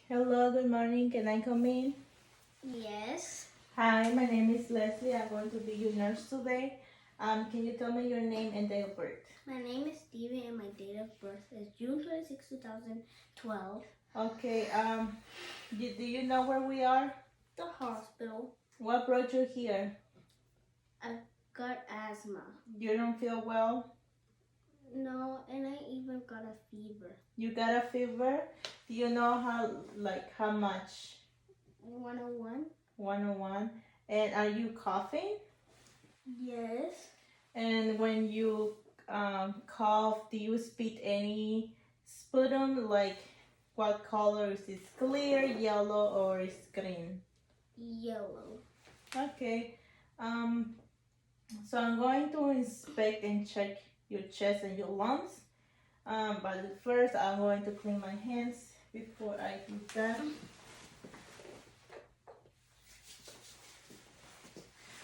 Hello, good morning. Can I come in? Yes. Hi, my name is Leslie. I'm going to be your nurse today. Can you tell me your name and date of birth? My name is Steven and my date of birth is June 26, 2012. Okay, do you know where we are? The hospital. What brought you here? I got asthma. You don't feel well? No, and I even got a fever. You got a fever? Do you know how much? 101? 101. And are you coughing? Yes. And when you cough, do you spit any sputum? Like what color is it? Clear, yellow, or is green? Yellow. Okay. So I'm going to inspect and check your chest and your lungs. But first I'm going to clean my hands before I do that.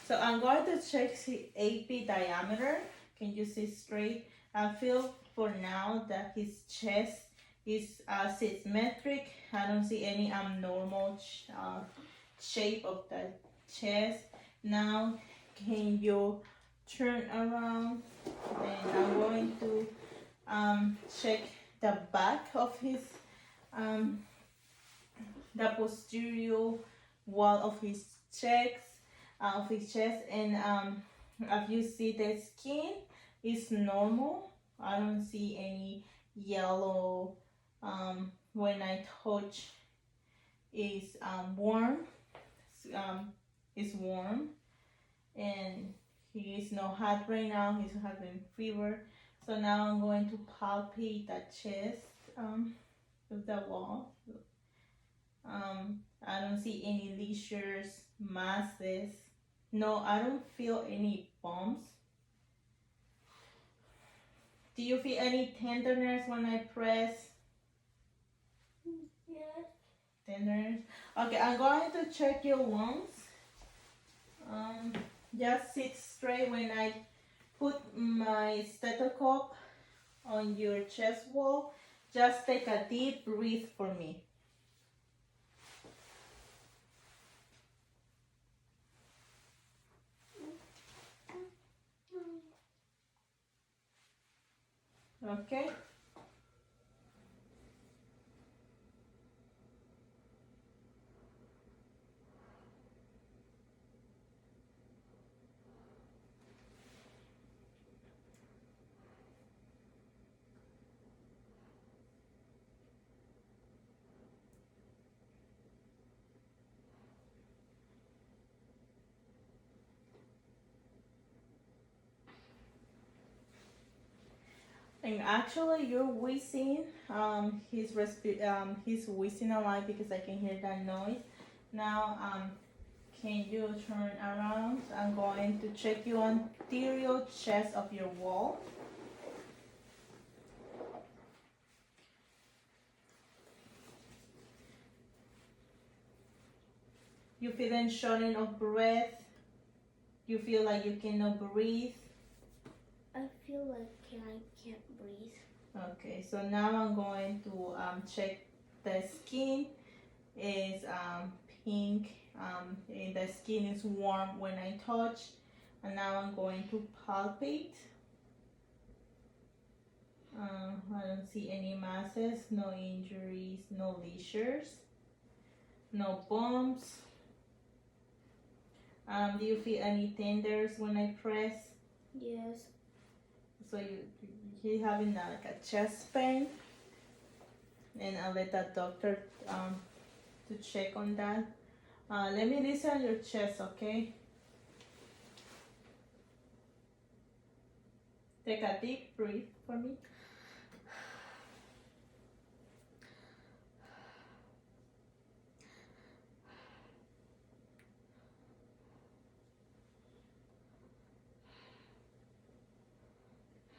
So I'm going to check the AP diameter. Can you see straight? I feel for now that his chest is symmetric. I don't see any abnormal shape of the chest. Now, can you turn around? And I'm going to check the back of his, the posterior wall of his chest, and as you see, the skin is normal. I don't see any yellow. When I touch, is warm. It's warm, and he is not hot right now. He's having fever. So now I'm going to palpate the chest with the wall. I don't see any lesions, masses. No, I don't feel any bumps. Do you feel any tenderness when I press? Yes. Tenderness. Okay, I'm going to check your lungs. Just sit straight when I put my stethoscope on your chest wall. Just take a deep breath for me. Okay. And actually, you're wheezing. He's wheezing a lot because I can hear that noise. Now, can you turn around? I'm going to check your anterior chest of your wall. You feeling shortness of breath? You feel like you cannot breathe? I feel like I can't breathe. Okay, so now I'm going to check the skin. Is pink, and the skin is warm when I touch. And now I'm going to palpate. I don't see any masses, no injuries, no lesions, no bumps. Do you feel any tenders when I press? Yes. So you having like a chest pain, and I'll let that doctor to check on that. Let me listen on your chest, okay? Take a deep breath for me.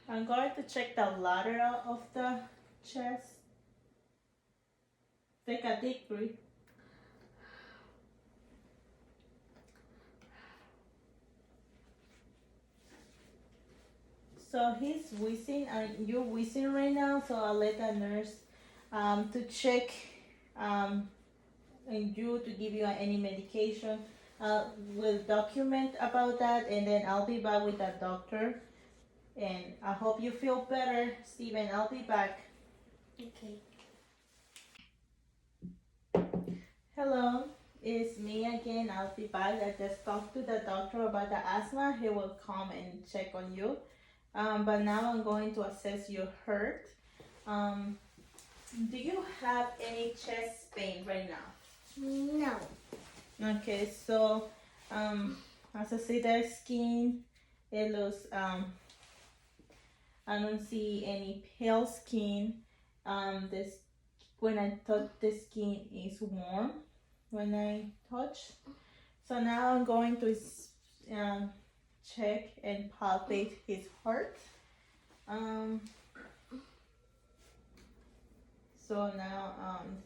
I'm going to check the lateral of the chest. Take a deep breath. So he's wheezing, and you're wheezing right now, so I'll let the nurse to check and you to give you any medication. We'll document about that, and then I'll be back with that doctor. And I hope you feel better, Steven. I'll be back. Okay. Hello, it's me again. I'll be back. I just talked to the doctor about the asthma. He will come and check on you. But now I'm going to assess your heart. Do you have any chest pain right now? No. Okay, so as I see the skin, it looks I don't see any pale skin. This when I touch the skin is warm when I touch. So now I'm going to check and palpate his heart. So now,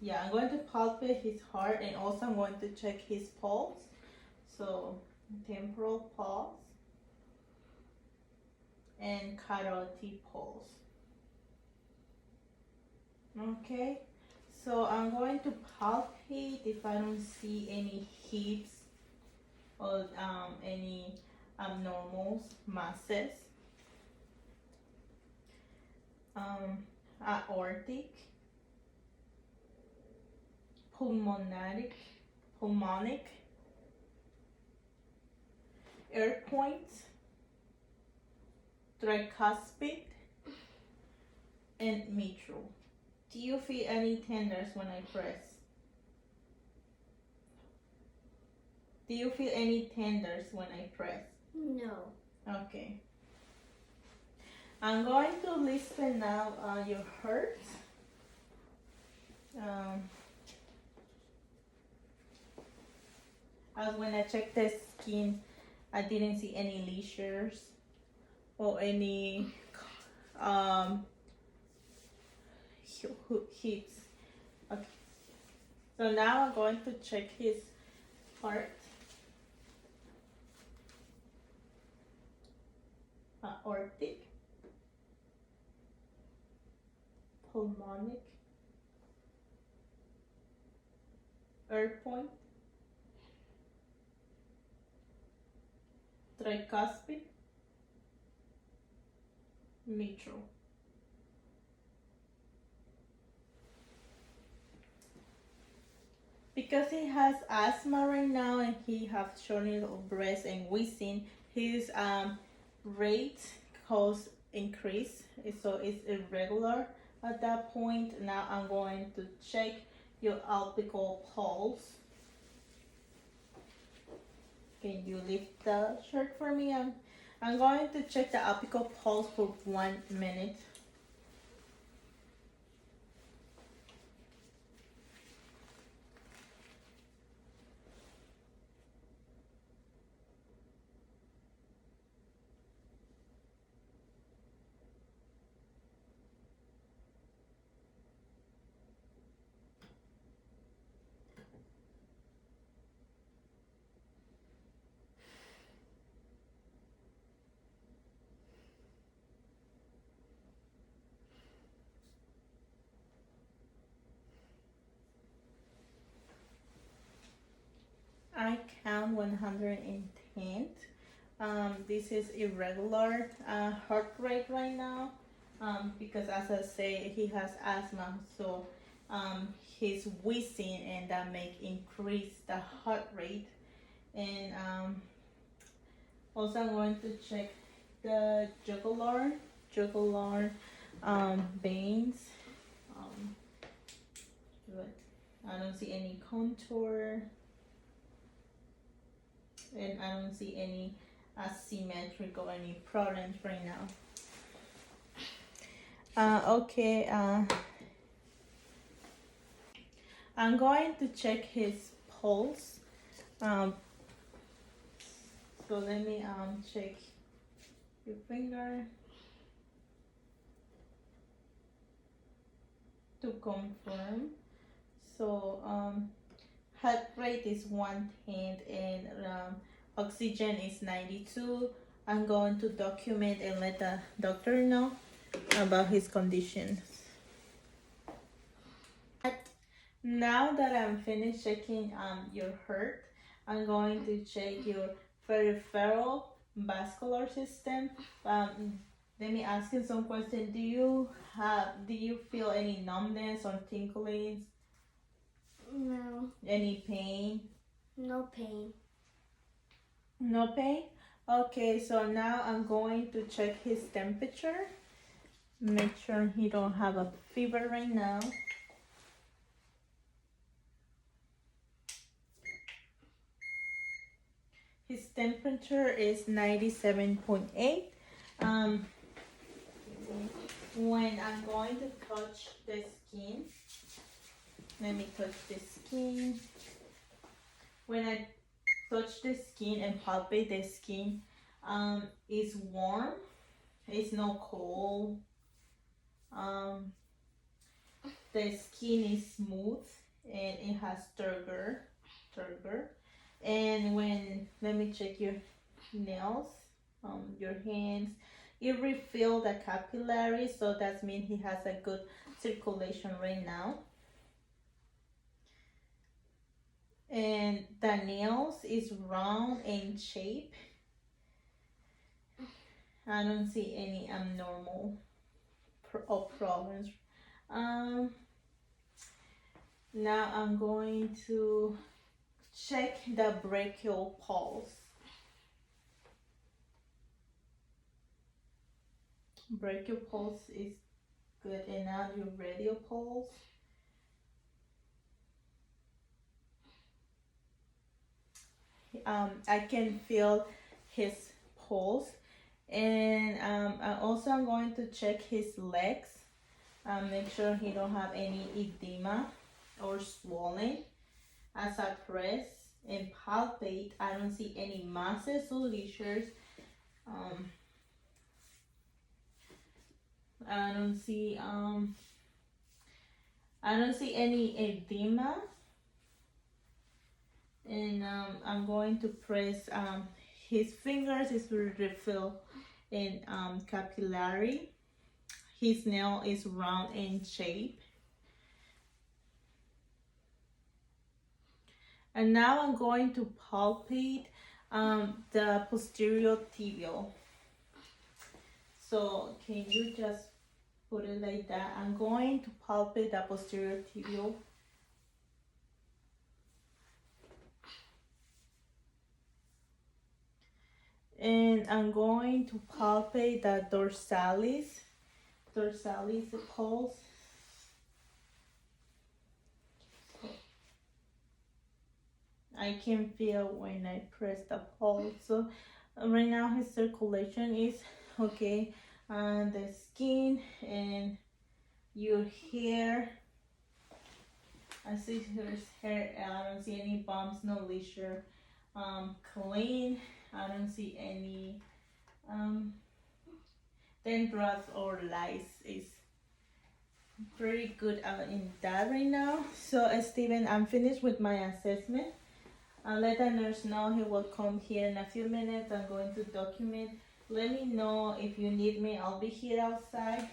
yeah, I'm going to palpate his heart, and also I'm going to check his pulse. So temporal pulse and carotid pulse. Okay, so I'm going to palpate if I don't see any hips or any abnormal masses. Aortic, pulmonic, air points, tricuspid, and mitral. Do you feel any tenders when I press? Do you feel any tenders when I press? No. Okay. I'm going to listen now your heart. As when I checked the skin, I didn't see any lesions or any hits. Okay. So now I'm going to check his heart. Aortic, pulmonic, air point, tricuspid, mitral. Because he has asthma right now and he has shortness of breath and wheezing, his rate cause increase, so it's irregular at that point. Now I'm going to check your apical pulse. Can you lift the shirt for me? I'm going to check the apical pulse for 1 minute. I count 110. This is irregular heart rate right now because, as I say, he has asthma, so he's wheezing, and that may increase the heart rate. And also, I'm going to check the jugular veins. But I don't see any contour. And I don't see any asymmetric or any problems right now. Okay, I'm going to check his pulse. So let me check your finger to confirm. So heart rate is 110 and oxygen is 92. I'm going to document and let the doctor know about his condition. Now that I'm finished checking your heart, I'm going to check your peripheral vascular system. Let me ask you some questions. Do you feel any numbness or tinglings? No. Any pain? No pain. No pain? Okay, so now I'm going to check his temperature. Make sure he don't have a fever right now. His temperature is 97.8. When I'm going to touch the skin, let me touch the skin. When I touch the skin and palpate the skin, it's warm. It's not cold. The skin is smooth and it has turgor. And let me check your nails, your hands. It refilled the capillaries, so that means he has a good circulation right now. And the nails is round in shape. I don't see any abnormal problems. Now I'm going to check the brachial pulse. Brachial pulse is good, and now your radial pulse. I can feel his pulse, and I'm going to check his legs. Make sure he don't have any edema or swelling. As I press and palpate, I don't see any masses or lesions. I don't see any edema. And I'm going to press his fingers. Is refill in capillary. His nail is round in shape. And now I'm going to palpate the posterior tibial. So can you just put it like that? I'm going to palpate the posterior tibial. And I'm going to palpate the dorsalis pulse. I can feel when I press the pulse. So right now his circulation is okay. And the skin and your hair. I see his hair. I don't see any bumps, no leisure. Clean. I don't see any dandruff or lice. Is pretty good in that right now. So Steven, I'm finished with my assessment. I'll let the nurse know he will come here in a few minutes. I'm going to document. Let me know if you need me. I'll be here outside.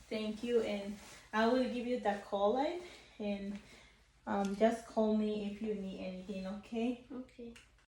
Thank you, and I will give you the call line, and just call me if you need anything, okay? Okay.